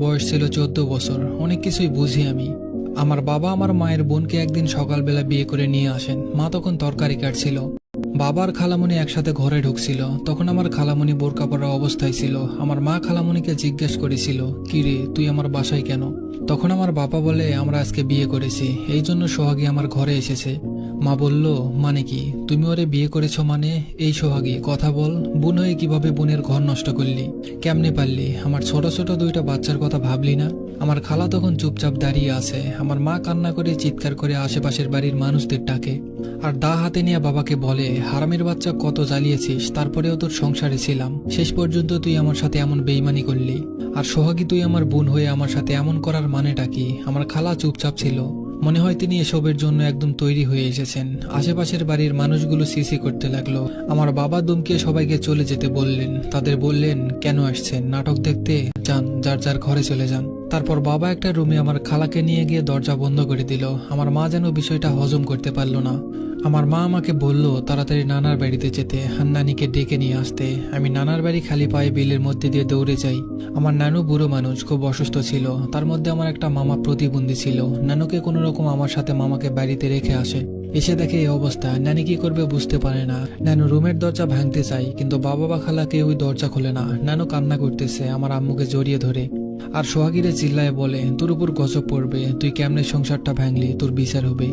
বয়স ছিল 14 বছর। অনেক কিছুই বুঝি আমি। আমার বাবা আমার মায়ের বোনকে একদিন সকালবেলা বিয়ে করে নিয়ে আসেন। মা তখন তরকারি কাটছিল। বাবার খালামণি একসাথে ঘরে ঢুকছিল। তখন আমার খালামণি বোরকা পরা অবস্থায় ছিল। আমার মা খালামণিকে জিজ্ঞেস করেছিল, কি রে, তুই আমার বাসায় কেন? তখন আমার বাবা বলে, আমরা আজকে বিয়ে করেছি, এই জন্য সোহাগী আমার ঘরে এসেছে। মা বলল, মানে কি? তুমি ওরে বিয়ে করেছো মানে? এই সোহাগী, কথা বল। বোন হয়ে কিভাবে বোনের ঘর নষ্ট করলি? কেমনে পারলি? আমার ছোট ছোট দুইটা বাচ্চার কথা ভাবলি না? আমার খালা তখন চুপচাপ দাঁড়িয়ে আছে। আমার মা কান্না করে চিৎকার করে আশেপাশের বাড়ির মানুষদের ডাকে, আর দা হাতে নিয়ে বাবাকে বলে, হারামের বাচ্চা, কত জ্বালিয়েছিস, তারপরেও তোর সংসারে ছিলাম, শেষ পর্যন্ত তুই আমার সাথে এমন বেইমানি করলি। আর সোহাগী, তুই আমার বোন হয়ে আমার সাথে এমন করার মানেটা কি? আমার খালা চুপচাপ ছিল। মনে হয় তিনি এসবের জন্য একদম তৈরি হয়ে এসেছেন। আশেপাশের বাড়ির মানুষগুলো সিসি করতে লাগলো। আমার বাবা ধমকিয়ে সবাইকে চলে যেতে বললেন। তাদের বললেন, কেন আসছেন? নাটক দেখতে? যান, যার যার ঘরে চলে যান। তারপর বাবা একটা রুমে আমার খালাকে নিয়ে গিয়ে দরজা বন্ধ করে দিল। আমার মা যেন বিষয়টা হজম করতে পারলো না। আমার মা আমাকে বলল তাড়াতাড়ি নানার বাড়িতে যেতে, আর নানিকে ডেকে নিয়ে আসতে। আমি নানার বাড়ি খালি পায়ে বিলের মধ্যে দিয়ে দৌড়ে যাই। আমার নানু বুড়ো মানুষ, খুব অসুস্থ ছিল। তার মধ্যে আমার একটা মামা প্রতিবন্ধী ছিল। নানুকে কোনো রকম আমার সাথে মামাকে বাড়িতে রেখে আসে। এসে দেখে এই অবস্থা। নানি কি করবে বুঝতে পারে না। নানু রুমের দরজা ভাঙতে চাই, কিন্তু বাবা বা খালাকে ওই দরজা খোলে না। নানু কান্না করতেছে আমার আম্মুকে জড়িয়ে ধরে, আর সোহাগীরে চিল্লায় বলে, তোর উপর গজব পড়বে, তুই কেমনে সংসারটা ভাঙলি, তোর বিচার হবে।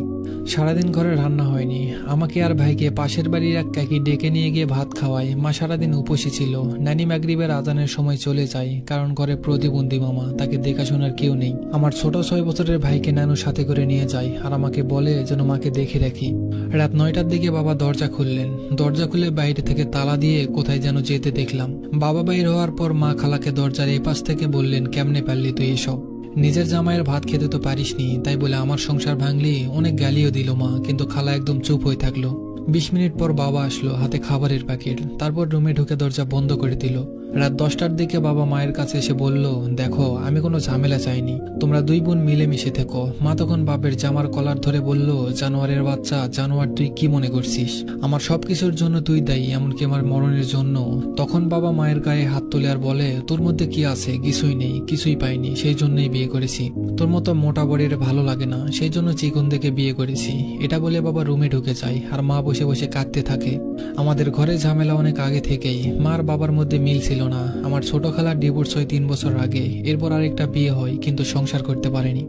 সারাদিন ঘরে রান্না হয়নি। আমাকে আর ভাইকে পাশের বাড়ির এক কাকি ডেকে নিয়ে গিয়ে ভাত খাওয়ায়। মা সারাদিন উপসী ছিল। নানি মাগরিবের আজানের সময় চলে যায়, কারণ ঘরে প্রতিবন্ধী মামা, তাকে দেখাশোনার কেউ নেই। আমার ছোট 6 বছরের ভাইকে নানু সাথে করে নিয়ে যায়, আর আমাকে বলে যেন মাকে দেখে রাখি। রাত 9টার দিকে বাবা দরজা খুললেন। দরজা খুলে বাইরে থেকে তালা দিয়ে কোথায় যেন যেতে দেখলাম। বাবা বাইর হওয়ার পর মা খালাকে দরজার এই পাশ থেকে বললেন, কেমনে পারলি তুই এসব? নিজের জামাইয়ের ভাত খেতে তো পারিসনি, তাই বলে আমার সংসার ভাঙলি? অনেক গালিও দিল মা, কিন্তু খালা একদম চুপ হয়ে থাকলো। 20 মিনিট পর বাবা আসলো, হাতে খাবারের প্যাকেট। তারপর রুমে ঢুকে দরজা বন্ধ করে দিল। রাত 10টার দিকে বাবা মায়ের কাছে এসে বলল, দেখো, আমি কোনো ঝামেলা চাইনি, তোমরা দুই বোন মিলেমিশে থেকো। মা তখন বাপের জামার কলার ধরে বলল, জানোয়ারের বাচ্চা, জানোয়ার, তুই কি মনে করছিস? আমার সবকিছুর জন্য তুই দায়ী, এমনকি আমার মরণের জন্য। তখন বাবা মায়ের গায়ে হাত তোলে আর বলে, তোর মধ্যে কি আছে? কিছুই নেই, কিছুই পাইনি, সেই জন্যই বিয়ে করেছি। তোর মতো মোটা বড়ির ভালো লাগে না, সেই জন্য চিকন দেখে বিয়ে করেছি। এটা বলে বাবা রুমে ঢুকে যায়, আর মা বসে বসে কাঁদতে থাকে। আমাদের ঘরে ঝামেলা অনেক আগে থেকেই। মার বাবার মধ্যে মিল ছিল না। আমার ছোট খালার ডিভোর্স হয় 3 বছর আগে। এরপর আরেকটা বিয়ে হয়, কিন্তু সংসার করতে পারেনি।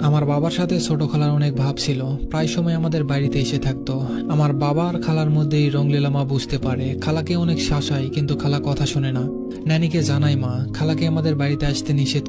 আমার বাবার সাথে ছোট খালার অনেক ভাব ছিল, প্রায় সময় আমাদের বাড়িতে এসে থাকতো। আমার বাবা আর খালার মধ্যে এই রংলীলা মা বুঝতে পারে। খালাকে অনেক শাসায়, কিন্তু খালা কথা শোনে না। নানিকে জানাই মা, খালাকে আমাদের বাড়িতে আসতে নিষেধ